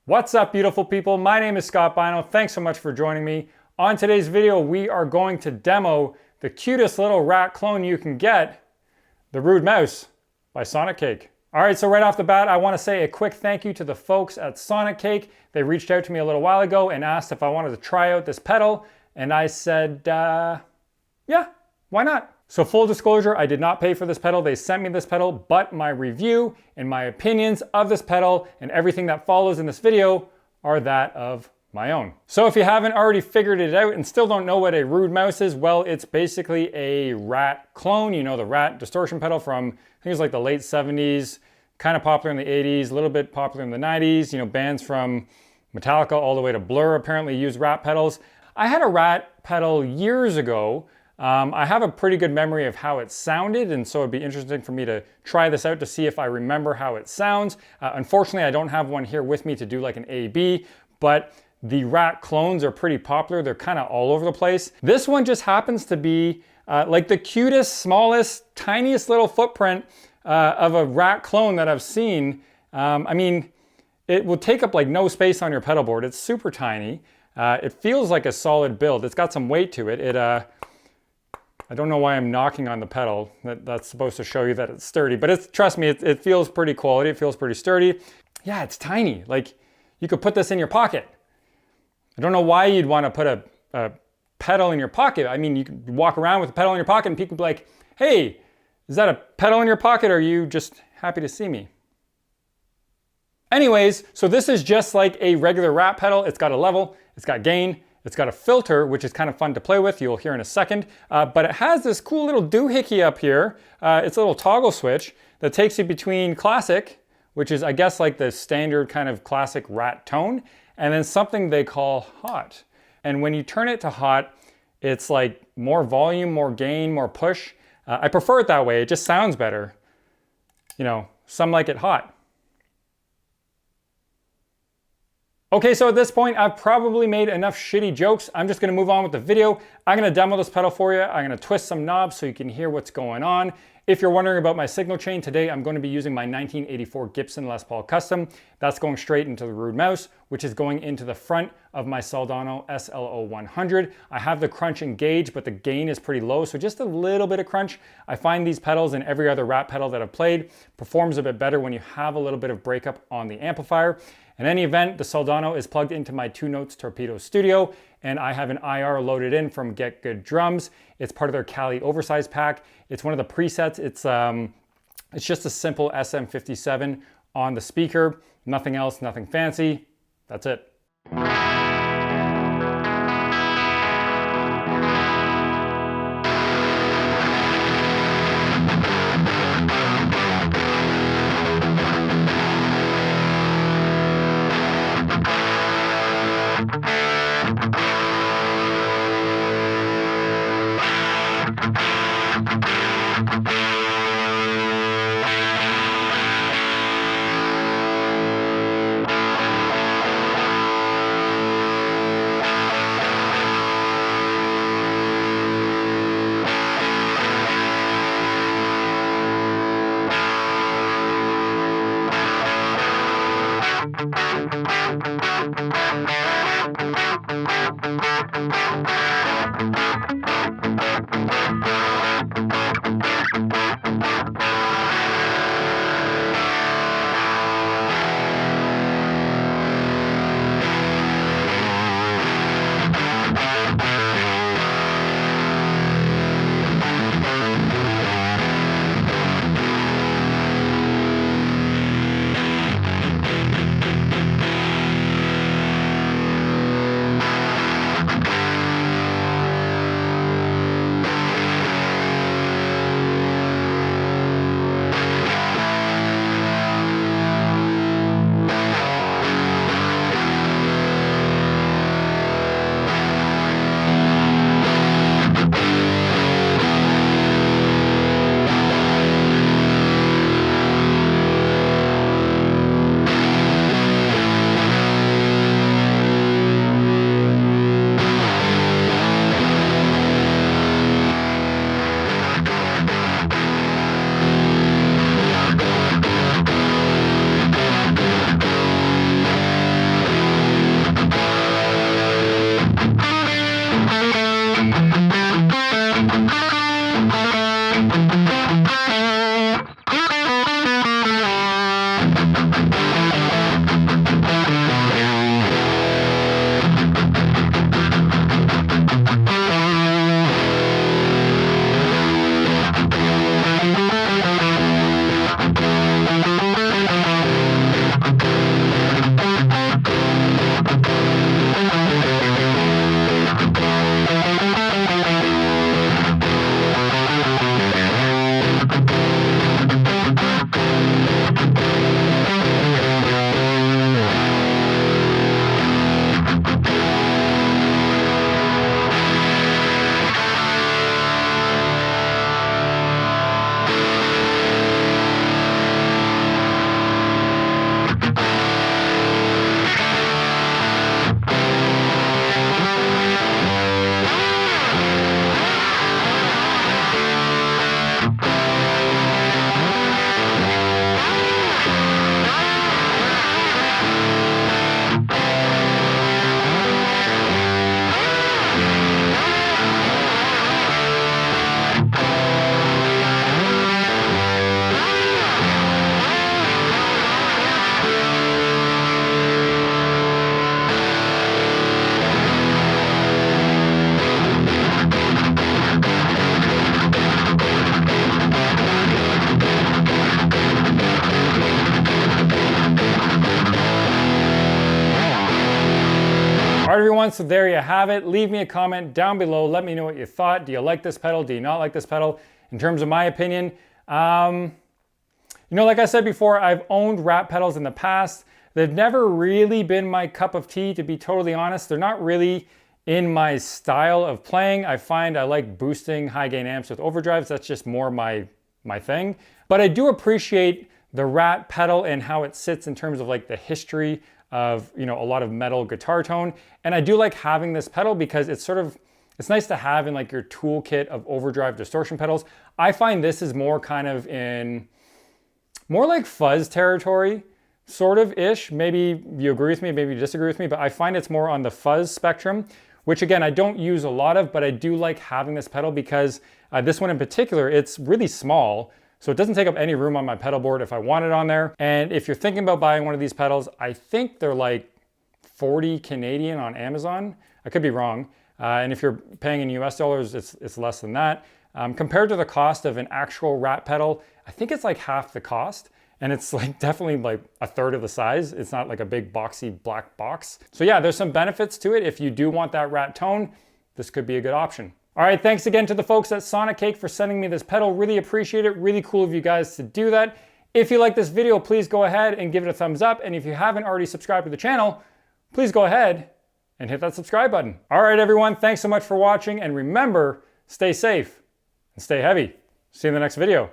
What's up, beautiful people? My name is Scott Bino. Thanks so much for joining me. On today's video, we are going to demo the cutest little rat clone you can get, the Rude Mouse by Sonicake. All right, so right off the bat, I want to say a quick thank you to the folks at Sonicake. They reached out to me a little while ago and asked if I wanted to try out this pedal, and I said, yeah, why not? So full disclosure, I did not pay for this pedal. They sent me this pedal, but my review and my opinions of this pedal and everything that follows in this video are that of my own. So if you haven't already figured it out and still don't know what a Rude Mouse is, well, it's basically a rat clone. You know, the rat distortion pedal from, I think it was like the late 70s, kind of popular in the 80s, a little bit popular in the 90s. You know, bands from Metallica all the way to Blur apparently use rat pedals. I had a rat pedal years ago. I have a pretty good memory of how it sounded, and so it'd be interesting for me to try this out to see if I remember how it sounds. Unfortunately, I don't have one here with me to do like an A/B, but the rat clones are pretty popular. They're kind of all over the place. This one just happens to be like the cutest, smallest, tiniest little footprint of a rat clone that I've seen. I mean, it will take up like no space on your pedal board. It's super tiny. It feels like a solid build. It's got some weight to it. I don't know why I'm knocking on the pedal. That's supposed to show you that it's sturdy, but trust me, it feels pretty quality. It feels pretty sturdy. Yeah, it's tiny. Like, you could put this in your pocket. I don't know why you'd want to put a pedal in your pocket. I mean, you could walk around with a pedal in your pocket and people would be like, hey, is that a pedal in your pocket, or are you just happy to see me? Anyways, so this is just like a regular rat pedal. It's got a level, it's got gain, it's got a filter, which is kind of fun to play with. You'll hear in a second. But it has this cool little doohickey up here. It's a little toggle switch that takes you between classic, which is, I guess, like the standard kind of classic rat tone, and then something they call hot. And when you turn it to hot, it's like more volume, more gain, more push. I prefer it that way. It just sounds better. You know, some like it hot. Okay, so at this point, I've probably made enough shitty jokes. I'm just gonna move on with the video. I'm gonna demo this pedal for you. I'm gonna twist some knobs so you can hear what's going on. If you're wondering about my signal chain, today I'm going to be using my 1984 Gibson Les Paul Custom. That's going straight into the Rude Mouse, which is going into the front of my Soldano SLO-100. I have the crunch engaged, but the gain is pretty low, so just a little bit of crunch. I find these pedals and every other rat pedal that I've played performs a bit better when you have a little bit of breakup on the amplifier. In any event, the Soldano is plugged into my TwoNotes Torpedo studio, and I have an IR loaded in from Get Good Drums. It's part of their Cali oversized pack. It's one of the presets. It's just a simple SM57 on the speaker. Nothing else, nothing fancy. That's it. right, everyone, so there you have it. Leave me a comment down below. Let me know what you thought. Do you like this pedal? Do you not like this pedal? In terms of my opinion, you know, like I said before, I've owned Rat pedals in the past. They've never really been my cup of tea, to be totally honest. They're not really in my style of playing. I find I like boosting high gain amps with overdrives. That's just more my thing. But I do appreciate the Rat pedal and how it sits in terms of like the history of, you know, a lot of metal guitar tone. And I do like having this pedal because it's nice to have in like your toolkit of overdrive distortion pedals. I find this is more kind of in more like fuzz territory, sort of ish. Maybe you agree with me, maybe you disagree with me, but I find it's more on the fuzz spectrum, which again, I don't use a lot of, but I do like having this pedal because this one in particular, it's really small. So it doesn't take up any room on my pedal board if I want it on there. And if you're thinking about buying one of these pedals, I think they're like 40 Canadian on Amazon. I could be wrong. And if you're paying in US dollars, it's less than that. Compared to the cost of an actual Rat pedal, I think it's like half the cost. And it's like definitely like a third of the size. It's not like a big boxy black box. So yeah, there's some benefits to it. If you do want that Rat tone, this could be a good option. All right, thanks again to the folks at Sonicake for sending me this pedal. Really appreciate it. Really cool of you guys to do that. If you like this video, please go ahead and give it a thumbs up. And if you haven't already subscribed to the channel, please go ahead and hit that subscribe button. All right, everyone, thanks so much for watching. And remember, stay safe and stay heavy. See you in the next video.